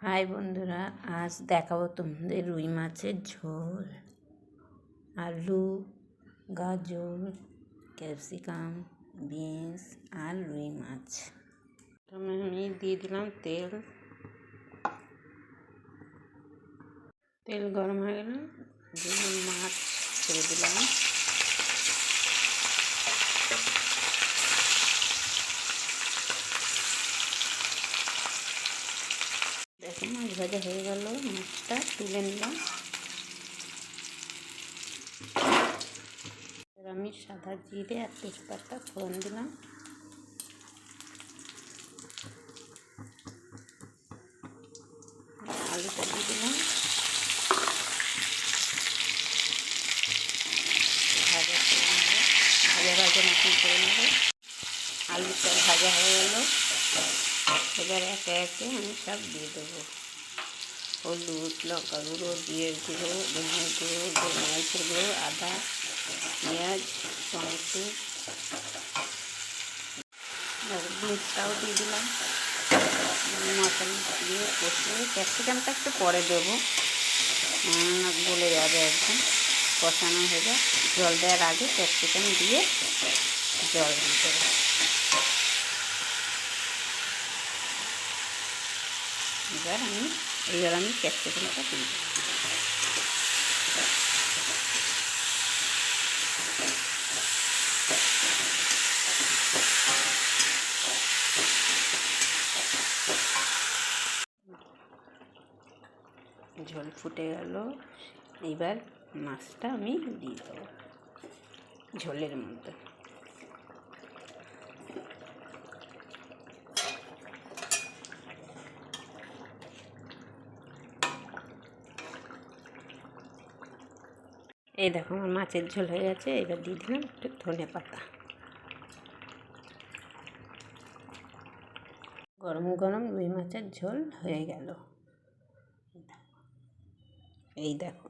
High বন্ধুরা, আজ দেখাবো তোমাদের রুই মাছের ঝোল। আলু, গাজর, ক্যাপসিকাম, বিনস আর রুই মাছ। প্রথমে আমি দিয়ে দিলাম তেল গরম হয়ে গেল, মাছ ছেড়ে দিলাম। দেখো মাছ ভাজা হয়ে গেল, মাছটা তুলে নিলাম। আমি সাদা জিরে আর তেজপাতা ফোড়ন দিলাম। আলুটা দিয়ে দিলাম, ভাজা মতন করে নেব। আলুটা ভাজা হয়ে গেল, এবার একে একে আমি সব দিয়ে দেবো। হলুদ, লঙ্কা গুঁড়ো, জিরের গুঁড়ো, ধনের গুঁড়ো, গোলমরিচের গুঁড়ো, আদা, পেঁয়াজ, টমেটো, বিনসটাও দিয়ে দিলাম। মশলা দিয়ে কষিয়ে ক্যাপসিকামটা একটু পরে দেবো, গলে যাবে একদম। কষানো হয়ে যায়, জল দেওয়ার আগে ক্যাপসিকাম দিয়ে জল দিতে হবে। এবার আমি ক্যাপসিকামটা দিই। ঝোল ফুটে গেল, এবার মাছটা আমি দিয়ে দেবো ঝোলের মধ্যে। এই দেখো আমার মাছের ঝোল হয়ে গেছে, এবার দিয়ে দিলাম একটু ধনে পাতা। গরম গরম রুই মাছের ঝোল হয়ে গেল। এই দেখো।